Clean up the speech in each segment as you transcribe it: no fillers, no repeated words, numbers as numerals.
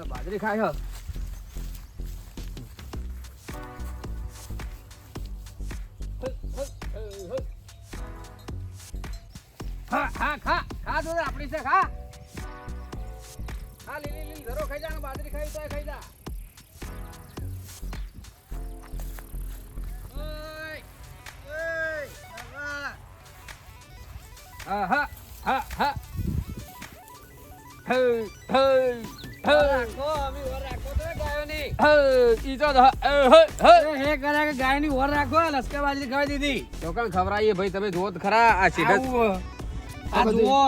બાજરી ખાય ખા દો આપણી છે ખા લીલી ઘરો ખાઈ જા બાજરી ખાઈ તો ખાઈ જા ગાયની ઓર રાખો લશ્કર બાજરી ખવાઈ દીધી ચોકન ખવરાઈએ ભાઈ તમે જોવો તો ખરા આ સીધા આ જુઓ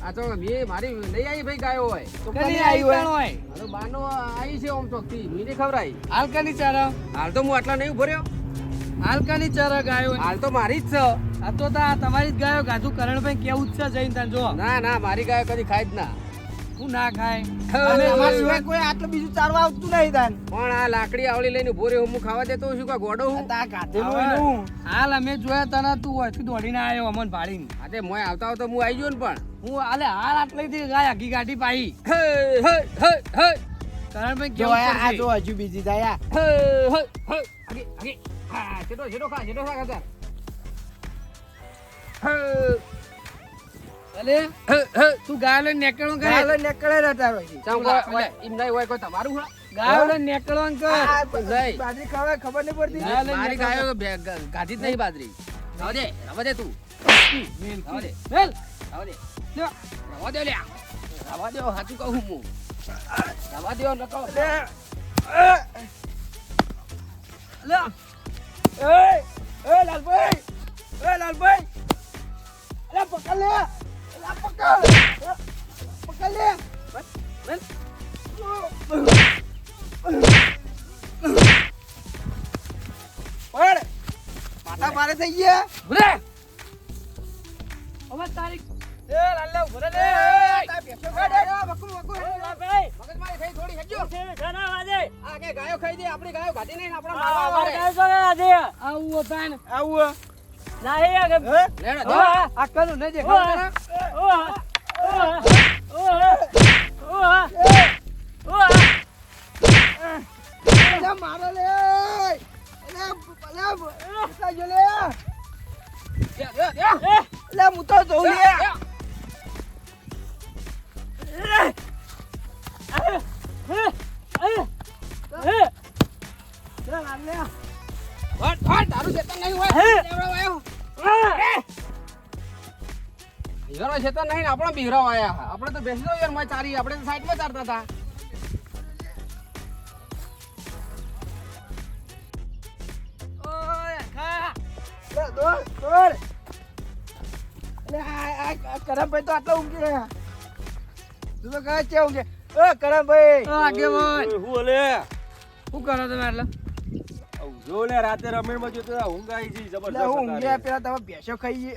આ તો મે મારી લઈ આવી ભાઈ ગાયો હોય તો કઈ આવી હોય મારો બાનો આવી છે ઓમ ચોકથી મીને ખવરાઈ હાલ કની ચારા હાલ તો હું આટલા નહીં ભર્યો હાલ કની ચારા ગાયો હાલ તો મારી જ છે આ તો તમારી જ ગાયો ગાધુ કરણભાઈ કેવું જ છે જઈને તને જો ના મારી ગાયો કદી ખાય જ ના હું ના ખાય અને અમાર સિવાય કોઈ આટલું બીજું ચારવા આવતું નહીં તાન પણ આ લાકડી આવળી લઈને ભોરે હું ખાવા દેતો છું કા ગોડો હું તા કાધેલું હાલ અમે જોયા તને તું ઓથી દોડીને આવ્યો અમન ભાડીને આતે મોય આવતા આવતો હું આવી ગયો ને પણ હું હાલ આટલેથી ગાય આગી ગાડી પાઈ કરણભાઈ કેવું આ જો હજુ બીજી દાયા આગી હા છેડો ખા કર અલે તું ગાયલો નેકળો કર ગાયલો નેકળે રટારો છે ચાંગવા ઇમ નહીં હોય કોઈ તમારું હા ગાયલો નેકળો કર બાજરી ખાવા ખબર નહીં પડતી મારી ગાયો ગાધી જ નહીં બાજરી રવા દે તું રવા દે હાચું કહું હું રવા દે નકો એ લાલભાઈ અરે પકડ લે પકડ લે માથા મારે થઈ ગયા ભલે હવે તારીખ એ લાલ્લે ભલે લે તા બેસો ગાડે બકુ ભાઈ મગજ મારી થઈ થોડી હજ્જો ખાના વાજે આ કે ગાયો ખાઈ દે આપણી ગાયો ગાડી નહીં આપણા મારવા આવે ગાયો તો આજે આવું તાન આવું નહીં આ લેડો આ કનું ન દેખાવ કરા મારો લે લે હું તો જોઉં લે તારું ચેતન નહીં હોય બિહારો છે તો નહીં આપણો બિહારો આયા આપણે તો બેસી દો યાર માં ચારી આપણે તો સાઈડમાં ચારતા હતા ઓય ખા લે દોડ લે આ કરમભાઈ તો આટલા ઊંઘી રહ્યા તું તો કહે છે ઊંઘે ઓ કરમભાઈ ઓ આગેવાન હું લે શું કરો તમે એટલે જો લે રાતે રમેણમાં જોતો ઊંઘ આવી ગઈ જબરદસ્ત ઊંઘ્યા પેલા તમે ભેંસો ખાઈ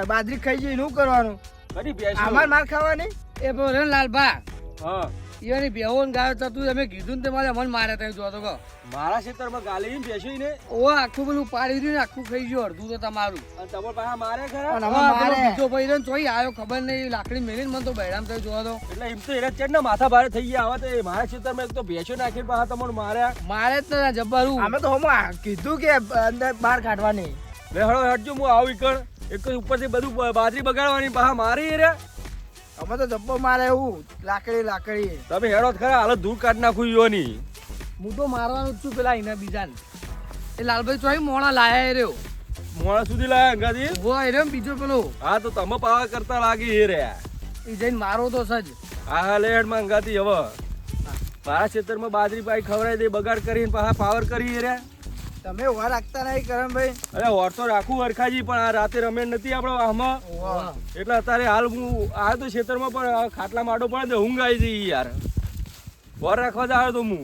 બાજરી ખાઈ જઈ શું કરવાનું કદી ભેંસો અમાર માર ખાવાની એ બોલે લાલભા હા ઈવાની બેહોન ગાયો તો તું તમે કીધું ને તે મારે મન મારે તઈ જોતો કો મારા ખેતરમાં ગાલી બેસી ને ઓ આખું પેલું પાડી દીધું ને આખું ખાઈ ગયો અડધું તો તમારું અને તમાર પાસે મારે ખરા અને મારે બીજો ભાઈ ને ચોઈ આયો ખબર નહીં લાકડી મેલીને મન તો બૈરામ તઈ જોવા દો એટલે એમ તો એરા ચેડ ને માથા ભારે થઈ ગયા આવા તો મારા ખેતરમાં એક તો બેસો નાખીને પાછા તમને મારે જ તો જબ્બરું અમે તો હમ કીધું કે અંદર બહાર કાઢવાની લે હળો હટજો હું આવું ઈકણ એક તો ઉપરથી બધું બાજરી બગાડવાની પાછા મારી રે અમે તો જબ્બો મારે એવું લાકડી તમે હેડો ખરા હાલત દૂર કાઢ નાખું યોની હું તો મારવાનું જ છું પેલા એના બીજાને એ લાલભાઈ ચોઈ મોણા લાયા રહ્યો મોણા સુધી લાયા અંગાજી ઓ એ રહ્યો બીજો પેલો હા તો તમે પાવા કરતા લાગી એ રે એ જઈને મારો તો સજ હા લે હેડ માં અંગાતી હવે મારા ખેતરમાં બાજરી પાઈ ખવડાવી દે બગાડ કરીને પાછા પાવર કરી રે તમે ઓર રાખતા નહીં કરમભાઈ અરે ઓર તો રાખું હરખાજી પણ આ રાતે રમેણ નથી આપણો આમાં એટલે અત્યારે હાલ હું આ તો ખેતરમાં પણ ખાટલા માટો પડે તો ઊંઘ આવી જઈ યાર ઓર રાખવા જાવ તો હું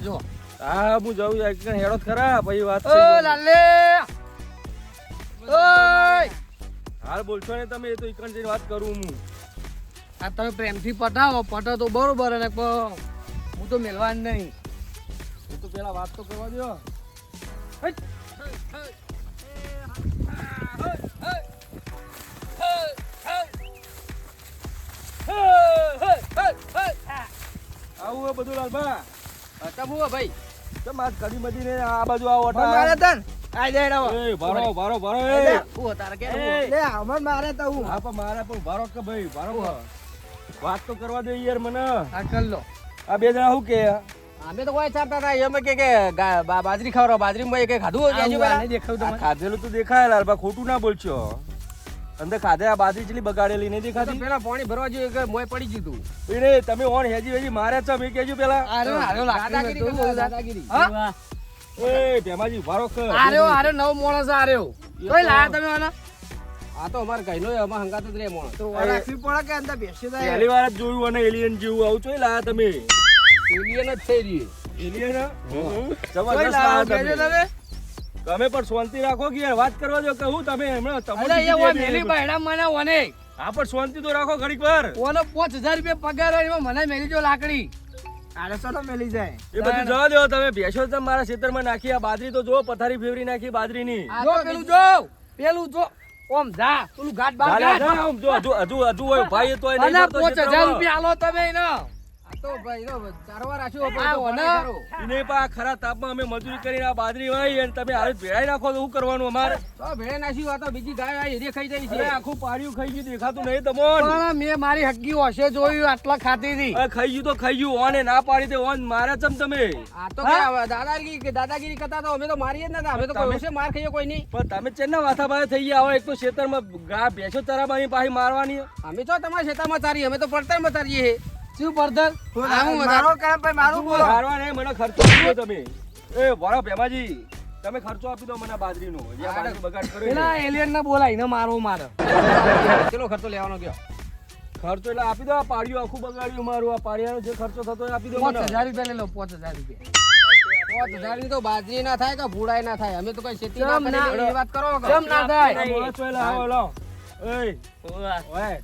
જો હા હું જાઉં એક હેડો ખરા પછી વાત લાલે હાલ બોલશો ને તમે તો ઈકણ જઈને વાત કરું હું આ તમે પ્રેમથી પટાવો પટો તો બરોબર અને હું તો મેલવા નહીં હું તો પેલા વાત તો કરવા દો બા તમ હું ભાઈ તો માર કડી મધી ને આ બાજુ આવો ઓટા મારે તન આ જાય રાવ એ ભારો ભારો ભારો એ હું તારે કે લે અમર મારે તો હું હા પણ મારે પણ ભારો કે ભાઈ ભારો વાત તો કરવા દે યાર મને આ કર લો આ બે જણા શું કે અમે તો કોઈ ચાપતા હતા એમ કે બાજરી ખાવરો બાજરીમાં કે ખાધું કેજો પેલા દેખાવ આ ખાધેલું તો દેખાય લાલબા ખોટું ના બોલશો અંદર ખાધે આ બાજરી ચલી બગાડેલી નહીં દેખાતી પેલા પાણી ભરવા જોઈએ કે મોય પડી ગયું એને તમે ઓન હેજી વેજી મારે છે મેં કેજો પેલા દાદાગીરી કરતો દાદાગીરી હા એ ભેમાજી ભારો કર આર્યો નવ માણસ આર્યો કઈ લાયા તમે આના આ તો અમાર કઈનો અમાર હંગાત જ રે માણસ તો રાખવી પડે કે અંદર બેસી જાય પહેલી વાર જ જોયું અને એલિયન જેવું આવું ચોય લાયા તમે એલિયન જ થઈ રહી એલિયન જબરદસ્ત લાયા તમે તમે પણ શાંતિ રાખો કે યાર વાત કરવા દો કહું તમે હમણાં અલે એ ઓ મેલી બહેડા મને ઓને હા પણ શાંતિ તો રાખો ઘડીક વાર ઓનો 5000 રૂપિયા પગાર હોય એમાં મને મેલી જો લાકડી આરસો તો મેલી જાય એ બધું જવા દો તમે ભેંસો તમે મારા ખેતરમાં નાખી આ બાજરી તો જો પથારી ફેવરી નાખી બાજરીની આ તો પેલું જો ઓમ જા પેલું ઘાટ બાર ઘાટ હજુ હોય ભાઈ તો અને 5000 રૂપિયા આલો તમે એને આ તો ભાઈ નો ચારવા રાખ્યો પણ એને પા ખરા તાપમાં અમે મજૂરી કરીને આ બાજરી હોય અને તમે હાલ ભેળાઈ નાખો તો શું કરવાનું અમારે તો ભેળે નાસી આ તો બીજી ગાય આવી એ ખાઈ જાય છે આખું પાડ્યું ખાઈ ગયું દેખાતું નહીં તમોન પણ મેં મારી હગ્ગી ઓશે જોયું આટલા ખાતી હતી ખાઈ ગયું તો ખાઈ ગયું ઓને ના પાડી દે ઓન મારે ચમ તમે આ તો દાદાગીરી કરતા તો અમે તો મારીએ જ નતા અમે તો કોઈ ઓશે માર ખાઈએ કોઈ નહીં પણ તમે ચેના માથા ભાઈ થઈ ગયા હોય એક તો ખેતરમાં ગા ભેંસો ચરાવવાની પાછી મારવાની અમે તો તમારા ખેતરમાં ચારીએ અમે તો પડતરમાં ચારીએ શું પડતર મારો કામ ભાઈ મારું બોલો મારવા નહીં મને ખર્ચો આપી દો તમે એ વાળા ભેમાજી તમે ખર્ચો આપી દો મને બાજરીનો જે આ બાજરી બગાડ કર્યો પેલા એલિયન ને બોલાઈને મારો મારે કેટલો ખર્ચો લેવાનો કયો ખર્ચો એટલે આપી દો આ પાડ્યું આખું બગાડ્યું મારું આ પાડિયાનો જે ખર્ચો થતો એ આપી દો મને 5000 રૂપિયા લઈ લો 5000 રૂપિયા 5000 ની તો બાજરી ના થાય કે ભૂડાઈ ના થાય અમે તો કઈ ખેતી ના કરીએ એ વાત કરો કેમ ના થાય બોલો ચોયલા આવો લો એય ઓય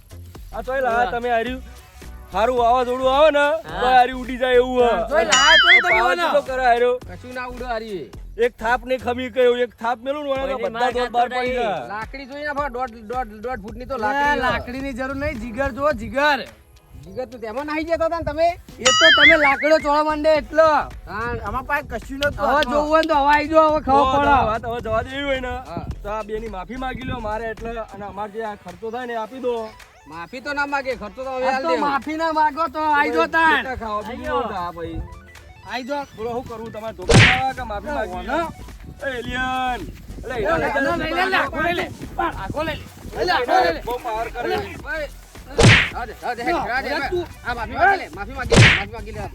આ ચોયલા તમે હાર્યું હારું વાવાઝોડું આવે ને તો હારી ઉડી જાય એવું તો કરે હાર્યો કશું ના ઉડો હારી એક થાપ ને ખમી ગયો એક થાપ મેલું ને તો બધા દોડ બાર પડી જાય લાકડી જોઈ ના દોઢ ફૂટ ની તો લાકડી ની જરૂર નહીં જીગર જો જીગર તો તેમાં નાહી જતા હતા ને તમે એ તો તમે લાકડો ચોળા માંડે એટલો આમાં પાસે કશું નતું હવે જોવું હોય તો હવે આવી જો હવે ખબર પડે વાત હવે જવા દેવી હોય ને તો આ બેની માફી માંગી લો મારે એટલે અને અમાર જે આ ખર્ચો થાય ને આપી દો માફી તો ના માંગે ખર્ચો તો હવે તો માફી ના માંગો તો આઈ જો તાન ખાવા બીજું હા ભાઈ આઈ જો બોલો શું કરવું તમારે ધોકા ખાવા કે માફી માંગી લો એલિયન બહુ પાવર કરે માફી માંગી લે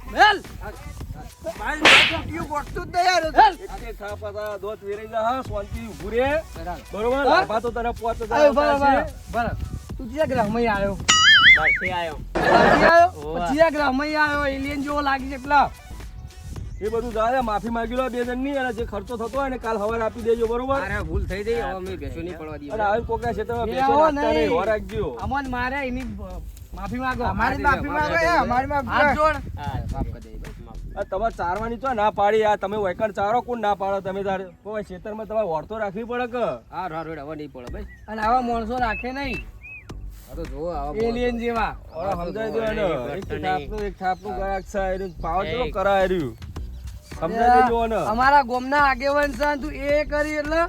ગોઠતું જ નહીં યાર એકે થાપ હતા દોત વેરાઈ જા હા શાંતિ ઊભું રે બરોબર લાભા તો તને 5000 બરાબર તું ક્યાં ગ્રામમાં આવ્યો બસ આયો પછી ગ્રામમાં આવ્યો એલિયન જેવો લાગી છે એટલા એ બધું જાય માફી માંગી લો બે જણની અને જે ખર્ચો થતો હોય ને કાલ હવારે આપી દેજો બરોબર અરે ભૂલ થઈ ગઈ હવે અમે બેસો નહીં પડવા દઈએ અને આવી કોકના ક્ષેત્રમાં બેસો નાખતા નહીં હો રાખજો અમન મારે એની માફી માંગો અમારી માફી માંગો યાર અમારી માફી હાથ જોડ માફ કરી દે આ તમારે ચારવાની તો ના પાડી આ તમે વૈકણ ચારો કોણ ના પાડો તમે તારે કોઈ ક્ષેત્રમાં તમારે વળતો રાખવી પડે કે હા રોડ હવે નહીં પડે ભાઈ અને આવા માણસો રાખે નહીં આ તો જો આવા એલિયન જેવા ઓળો સમજાઈ દો ને એક થાપનું ગરાક છે એનું પાવર કેવો કરાય રહ્યું સમજાઈ દેજો ને અમારા ગોમના આગેવાન છે તું એ કરી એટલે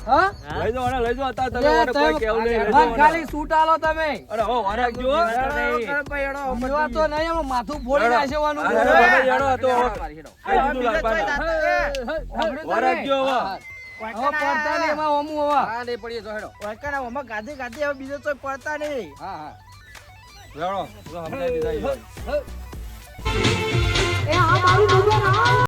હા લઈ જાઓ લઈ જાઓ અત્યારે તમે મને કોઈ કેવું નહીં લઈ જાઓ ખાલી સૂટ આલો તમે અરે હો વારાકજો જીવા તો નહીં એમાં માથું ફોડી નાખવાનું યાડો હતો કઈ દીધું લાલપાને વારાકજો હવે પડતા નહીં એમાં ઓમું હવે હા નહીં પડીએ તો હેડો વાયકાના ઓમાં ગાધી ગાધી હવે બીજો તો પડતા નહીં હા હા યાડો સમજાઈ દીધા એ આ મારું નંબર આ